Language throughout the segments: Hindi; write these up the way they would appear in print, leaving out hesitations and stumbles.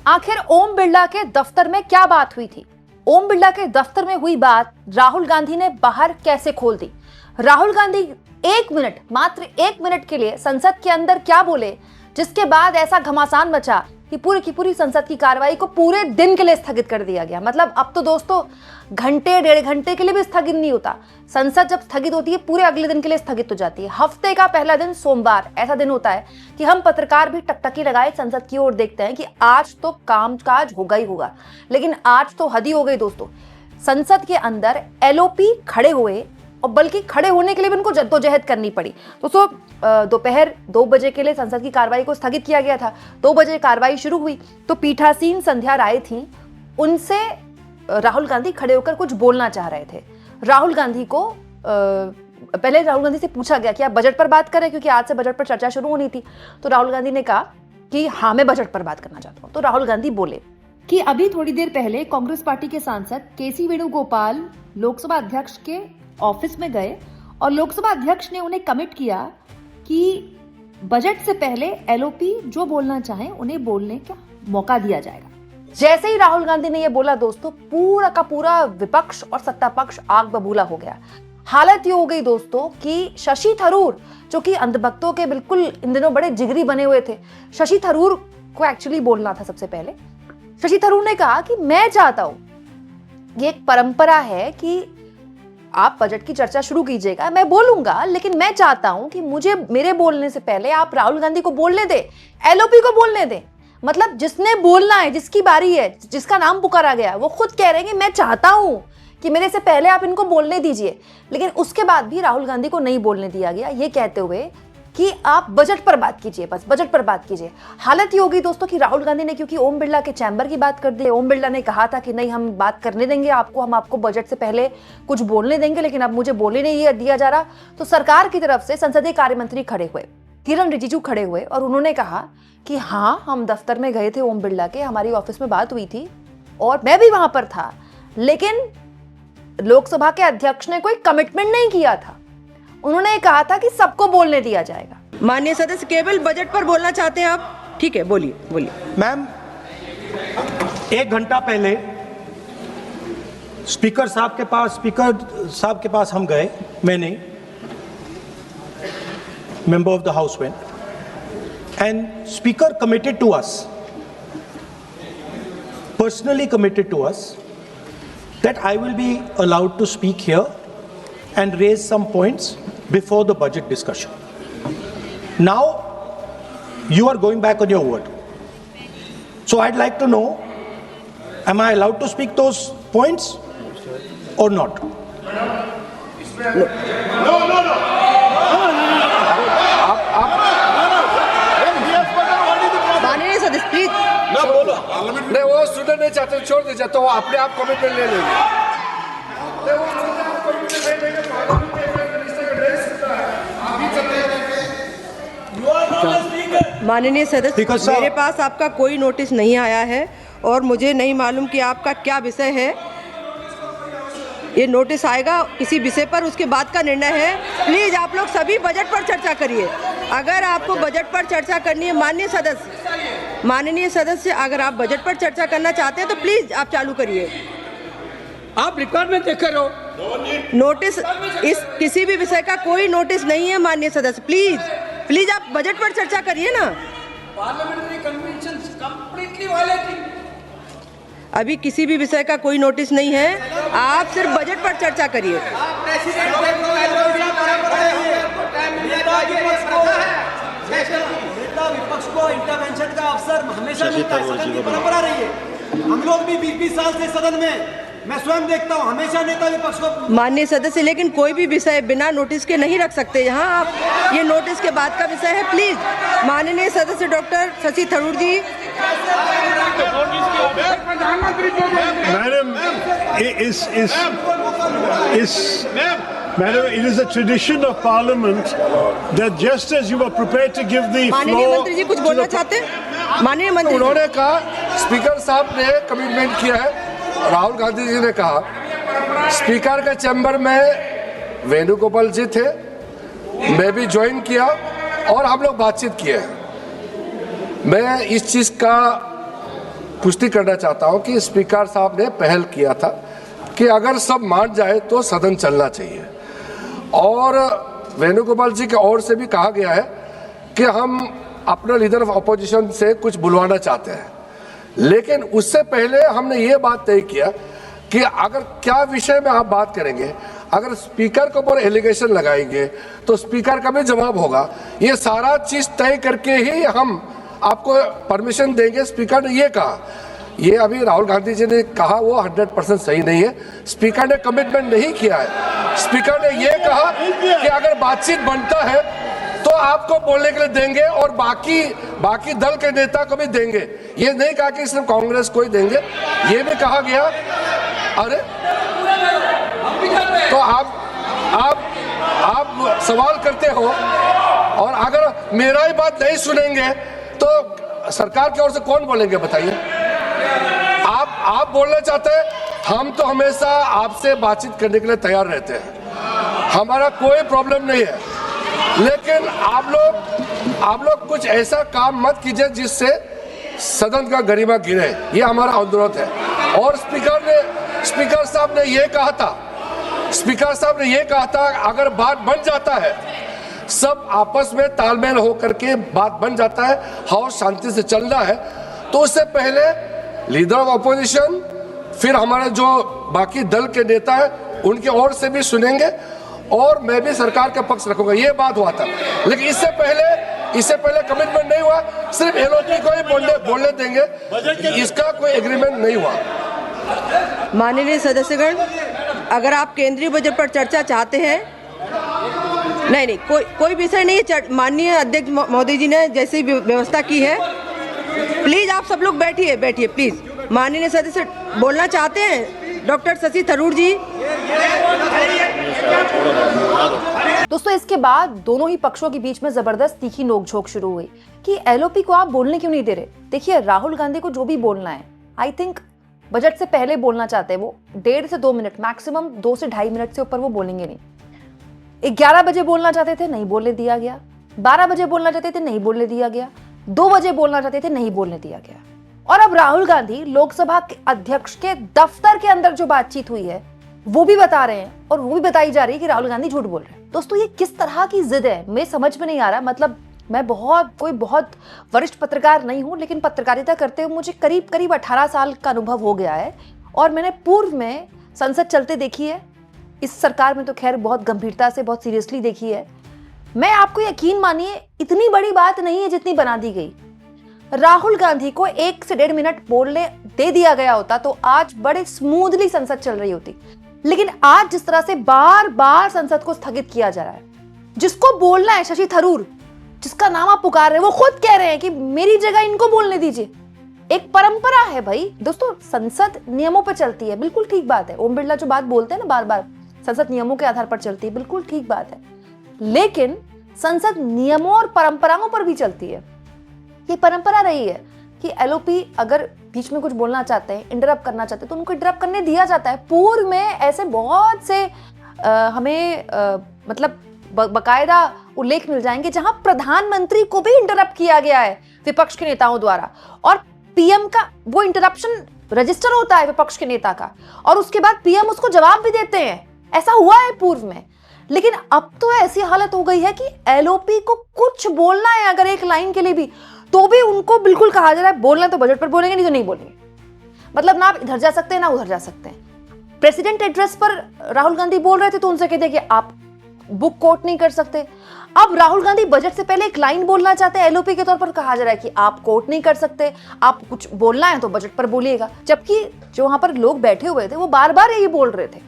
आखिर ओम बिरला के दफ्तर में क्या बात हुई थी? ओम बिरला के दफ्तर में हुई बात राहुल गांधी ने बाहर कैसे खोल दी? राहुल गांधी मात्र एक मिनट के लिए संसद के अंदर क्या बोले, जिसके बाद ऐसा घमासान मचा कि पूरी की पूरी संसद की कार्रवाई को पूरे दिन के लिए स्थगित कर दिया गया। मतलब अब तो दोस्तों घंटे डेढ़ घंटे के लिए भी स्थगित नहीं होता, संसद जब स्थगित होती है पूरे अगले दिन के लिए स्थगित हो जाती है। हफ्ते का पहला दिन सोमवार ऐसा दिन होता है कि हम पत्रकार भी टकटकी लगाए संसद की ओर देखते हैं कि आज तो कामकाज होगा ही होगा। लेकिन आज तो हद ही हो गई दोस्तों, संसद के अंदर एलओपी खड़े हुए और बल्कि खड़े होने के लिए भी उनको जद्दोजहद करनी पड़ी। दोस्तों दोपहर 2 बजे के लिए संसद की कार्रवाई को स्थगित किया गया था। 2 बजे कार्रवाई शुरू हुई तो पीठासीन संध्या राय थी, उनसे राहुल गांधी खड़े होकर कुछ बोलना चाह रहे थे। राहुल गांधी को पहले राहुल गांधी से पूछा गया कि आप बजट पर बात करें, क्योंकि आज से बजट पर चर्चा शुरू होनी थी। तो राहुल गांधी ने कहा कि हाँ, मैं बजट पर बात करना चाहता हूँ। तो राहुल गांधी बोले कि अभी थोड़ी देर पहले कांग्रेस पार्टी के सांसद केसी वेणुगोपाल लोकसभा अध्यक्ष के ऑफिस में गए और लोकसभा अध्यक्ष ने उन्हें कमिट किया कि बजट से पहले एलओपी जो बोलना चाहें उन्हें बोलने का मौका दिया जाएगा। जैसे ही राहुल गांधी ने यह बोला दोस्तों, पूरा का पूरा विपक्ष और सत्ता पक्ष आग बबूला हो गया। हालत ये हो गई दोस्तों कि शशि थरूर, जो कि अंधभक्तों के बिल्कुल इन दिनों बड़े जिगरी बने हुए थे, शशि थरूर को एक्चुअली बोलना था सबसे पहले। शशि थरूर ने कहा कि मैं चाहता हूं, ये एक परंपरा है कि आप बजट की चर्चा शुरू कीजिएगा, मैं बोलूंगा, लेकिन मैं चाहता हूं कि मुझे मेरे बोलने से पहले आप राहुल गांधी को बोलने दें, एलओपी को बोलने दें। मतलब जिसने बोलना है, जिसकी बारी है, जिसका नाम पुकारा गया, वो खुद कह रहे हैं कि मैं चाहता हूं कि मेरे से पहले आप इनको बोलने दीजिए। लेकिन उसके बाद भी राहुल गांधी को नहीं बोलने दिया गया, ये कहते हुए कि आप बजट पर बात कीजिए, बस बजट पर बात कीजिए। हालत ये होगी दोस्तों कि राहुल गांधी ने क्योंकि ओम बिरला के चैम्बर की बात कर दी, ओम बिरला ने कहा था कि नहीं, हम बात करने देंगे आपको, हम आपको बजट से पहले कुछ बोलने देंगे, लेकिन अब मुझे बोलने नहीं दिया जा रहा। तो सरकार की तरफ से संसदीय कार्य मंत्री खड़े हुए, किरण रिजिजू खड़े हुए और उन्होंने कहा कि हाँ, हम दफ्तर में गए थे ओम बिरला के, हमारी ऑफिस में बात हुई थी और मैं भी वहां पर था, लेकिन लोकसभा के अध्यक्ष ने कोई कमिटमेंट नहीं किया था। उन्होंने कहा था कि सबको बोलने दिया जाएगा। माननीय सदस्य, केवल बजट पर बोलना चाहते हैं आप? ठीक है, बोलिए बोलिए। मैम, 1 घंटा पहले स्पीकर साहब के पास हम गए, मैंने, member of the house went, and speaker committed to us, personally committed to us, that I will be allowed to speak here and raise some points before the budget discussion. Now, you are going back on your word. So I'd like to know, am I allowed to speak those points or not? No. माननीय सदस्य प्लीज ना बोलो। नहीं, वो सुनना नहीं चाहते, छोड़ दीजिए, तो वो अपने आप कमिटमेंट ले लेंगे। माननीय सदस्य, मेरे पास आपका कोई नोटिस नहीं आया है और मुझे नहीं मालूम कि आपका क्या विषय है। ये नोटिस आएगा किसी विषय पर, उसके बाद का निर्णय है। प्लीज आप लोग सभी बजट पर चर्चा करिए। अगर आपको बजट पर चर्चा करनी है, माननीय सदस्य, अगर आप बजट पर चर्चा करना चाहते हैं तो प्लीज आप चालू करिए। आप रिक्वायरमेंट देख कर हो। नोटिस, इस किसी भी विषय का कोई नोटिस नहीं है माननीय सदस्य। प्लीज आप बजट पर चर्चा करिए ना। Parliamentary convention completely violating. अभी किसी भी विषय का कोई नोटिस नहीं है, आप सिर्फ बजट पर चर्चा करिए। विपक्ष को इंटरवेंशन का अवसर हमेशा मिलता है, सदन की परंपरा रही है। हम लोग भी 20 साल से सदन में, मैं स्वयं देखता हूं, हमेशा नेता विपक्ष को। माननीय सदस्य, लेकिन कोई भी विषय बिना नोटिस के नहीं रख सकते यहाँ आप। ये नोटिस के बाद का विषय है। प्लीज माननीय सदस्य doctor Shashi Tharoor ji. Madam, it is a tradition of Parliament that just as you were prepared to give the floor, माननीय मंत्री जी कुछ बोलना चाहते हैं? माननीय मंत्री, उन्होंने कहा, स्पीकर साहब ने कमिटमेंट किया है। राहुल गांधी जी ने कहा, स्पीकर के चैम्बर में वेणुगोपाल जी थे, मैं भी ज्वाइन किया और हम लोग बातचीत किए। मैं इस चीज का पुष्टि करना चाहता हूं कि स्पीकर साहब ने पहल किया था कि अगर सब मान जाए तो सदन चलना चाहिए, और वेणुगोपाल जी की ओर से भी कहा गया है कि हम अपना लीडर ऑफ अपोजिशन से कुछ बुलवाना चाहते हैं। लेकिन उससे पहले हमने ये बात तय किया कि अगर क्या विषय में आप बात करेंगे, अगर स्पीकर के ऊपर एलिगेशन लगाएंगे तो स्पीकर का भी जवाब होगा। ये सारा चीज तय करके ही हम आपको परमिशन देंगे। स्पीकर ने ये कहा, ये अभी राहुल गांधी जी ने कहा वो 100% सही नहीं है। स्पीकर ने कमिटमेंट नहीं किया है। स्पीकर ने ये कहा कि अगर बातचीत बनता है तो आपको बोलने के लिए देंगे और बाकी दल के नेता को भी देंगे। ये नहीं कहा कि सिर्फ कांग्रेस को ही देंगे। ये भी कहा गया, अरे तो आप सवाल करते हो और अगर मेरा ही बात नहीं सुनेंगे तो सरकार की ओर से कौन बोलेंगे बताइए? आप बोलना चाहते हैं, हम तो हमेशा आपसे बातचीत करने के लिए तैयार रहते हैं, हमारा कोई प्रॉब्लम नहीं है। लेकिन आप लोग कुछ ऐसा काम मत कीजिए जिससे सदन का गरिमा गिरे, ये हमारा अनुरोध है। और स्पीकर साहब ने ये कहा था अगर बात बन जाता है, सब आपस में तालमेल हो करके बात बन जाता है, हाउस शांति से चल रहा है, तो उससे पहले लीडर ऑफ अपोजिशन फिर हमारे जो बाकी दल के नेता हैं उनकी ओर से भी सुनेंगे और मैं भी सरकार का पक्ष रखूंगा। ये बात हुआ था। लेकिन इससे पहले कमिटमेंट नहीं हुआ, सिर्फ एलओपी को ही बोलने देंगे, इसका कोई एग्रीमेंट नहीं हुआ। माननीय सदस्यगण, अगर आप केंद्रीय बजट पर चर्चा चाहते हैं, नहीं कोई विषय नहीं है। माननीय अध्यक्ष महोदय जी ने जैसी व्यवस्था की है, प्लीज आप सब लोग बैठिए प्लीज। माननीय सदस्य बोलना चाहते हैं, डॉक्टर शशि थरूर जी। दोस्तों, इसके बाद दोनों ही पक्षों के बीच में जबरदस्त तीखी नोकझोंक शुरू हुई कि एलओपी को आप बोलने क्यों नहीं दे रहे। देखिए, राहुल गांधी को जो भी बोलना है, आई थिंक बजट से पहले बोलना चाहते हैं वो 1.5 से 2 मिनट, मैक्सिमम 2 से 2.5 मिनट से ऊपर वो बोलेंगे नहीं। 11 बजे बोलना चाहते थे, नहीं बोलने दिया गया। 12 बजे बोलना चाहते थे, नहीं बोलने दिया गया। 2 बजे बोलना चाहते थे, नहीं बोलने दिया गया। और अब राहुल गांधी लोकसभा के अध्यक्ष के दफ्तर के अंदर जो बातचीत हुई है वो भी बता रहे हैं, और वो भी बताई जा रही है कि राहुल गांधी झूठ बोल रहे हैं। दोस्तों, ये किस तरह की जिद है, मैं समझ में नहीं आ रहा। मतलब मैं कोई बहुत वरिष्ठ पत्रकार नहीं हूं, लेकिन पत्रकारिता करते हुए मुझे करीब 18 साल का अनुभव हो गया है, और मैंने पूर्व में संसद चलते देखी है। इस सरकार में तो खैर बहुत गंभीरता से, बहुत सीरियसली देखी है। मैं आपको यकीन मानिए, इतनी बड़ी बात नहीं है जितनी बना दी गई। राहुल गांधी को 1 से 1.5 मिनट बोलने दे दिया गया होता तो आज बड़े स्मूथली संसद चल रही होती। लेकिन आज जिस तरह से बार बार संसद को स्थगित किया जा रहा है, जिसको बोलना है शशि थरूर, जिसका नाम आप पुकार रहे हैं, वो खुद कह रहे हैं कि मेरी जगह इनको बोलने दीजिए। एक परंपरा है भाई। दोस्तों, संसद नियमों पर चलती है, बिल्कुल ठीक बात है। ओम बिरला जो बात बोलते हैं ना बार बार, संसद नियमों के आधार पर चलती है, बिल्कुल ठीक बात है। लेकिन संसद नियमों और परंपराओं पर भी चलती है। ये परंपरा रही है कि एलओपी अगर बीच में कुछ बोलना चाहते हैं, इंटरप्ट करना चाहते हैं, तो उनको इंटरप्ट करने दिया जाता है। पूर्व में ऐसे बहुत से हमें मतलब बकायदा उल्लेख मिल जाएंगे जहां प्रधानमंत्री को भी इंटरप्ट किया गया है विपक्ष के नेताओं द्वारा, और पीएम का वो इंटरप्शन रजिस्टर होता है विपक्ष के नेता का, और उसके बाद पीएम उसको जवाब भी देते हैं। ऐसा हुआ है पूर्व में। लेकिन अब तो ऐसी हालत हो गई है कि एलओपी को कुछ बोलना है अगर एक लाइन के लिए भी, तो भी उनको बिल्कुल कहा जा रहा है बोलना तो बजट पर बोलेंगे, नहीं तो नहीं बोलेंगे। मतलब ना आप इधर जा सकते हैं ना उधर जा सकते हैं। प्रेसिडेंट एड्रेस पर राहुल गांधी बोल रहे थे तो उनसे कहते कि आप बुक कोट नहीं कर सकते। अब राहुल गांधी बजट से पहले एक लाइन बोलना चाहते हैं, एलओपी के तौर पर कहा जा रहा है कि आप कोट नहीं कर सकते, आप कुछ बोलना है तो बजट पर बोलिएगा। जबकि जो वहां पर लोग बैठे हुए थे वो बार बार यही बोल रहे थे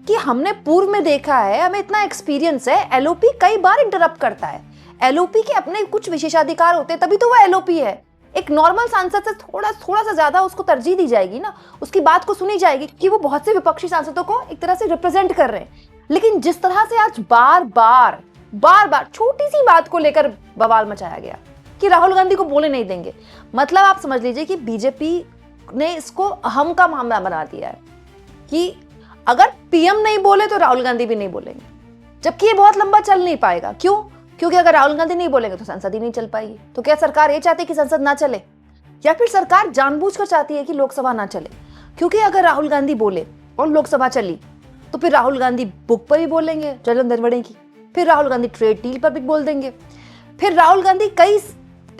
कि हमने पूर्व में देखा है, हमें इतना एक्सपीरियंस है, एलओपी कई बार इंटरप्ट करता है, एलओपी के अपने कुछ विशेषाधिकार होते हैं, तभी तो वो एलओपी है। एक नॉर्मल सांसद से थोड़ा सा ज्यादा उसको तरजीह दी जाएगी ना, उसकी बात को सुनी जाएगी कि वो बहुत से विपक्षी सांसदों को एक तरह से रिप्रेजेंट कर रहे हैं। लेकिन जिस तरह से आज बार बार छोटी सी बात को लेकर बवाल मचाया गया कि राहुल गांधी को बोले नहीं देंगे, मतलब आप समझ लीजिए कि बीजेपी ने इसको अहम का मामला बना दिया है कि अगर पीएम नहीं बोले तो राहुल गांधी भी नहीं बोलेंगे। जबकि ये बहुत लंबा चल नहीं पाएगा। क्यों? क्योंकि अगर राहुल गांधी नहीं बोलेंगे तो संसद ही नहीं चल पाएगी। तो क्या सरकार ये चाहती कि संसद ना चले? या फिर सरकार जानबूझकर चाहती है कि लोकसभा ना चले? क्योंकि अगर राहुल गांधी बोले और लोकसभा चली तो फिर राहुल गांधी बुक पर भी बोलेंगे जलन दरवड़े की, फिर राहुल गांधी ट्रेड डील पर भी बोल देंगे, फिर राहुल गांधी कई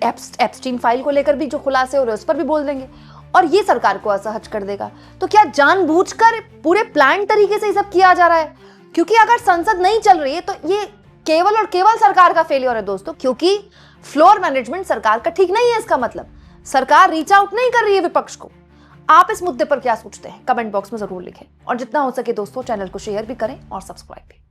एप्स्टीन फाइल को लेकर भी जो खुलासे हो रहे उस पर भी बोल देंगे और ये सरकार को असहज कर देगा। तो क्या जानबूझकर पूरे प्लान तरीके से ये सब किया जा रहा है? क्योंकि अगर संसद नहीं चल रही है तो ये केवल और केवल सरकार का फेलियर है दोस्तों, क्योंकि फ्लोर मैनेजमेंट सरकार का ठीक नहीं है। इसका मतलब सरकार रीच आउट नहीं कर रही है विपक्ष को। आप इस मुद्दे पर क्या सोचते हैं? कमेंट बॉक्स में जरूर लिखें और जितना हो सके दोस्तों चैनल को शेयर भी करें और सब्सक्राइब भी।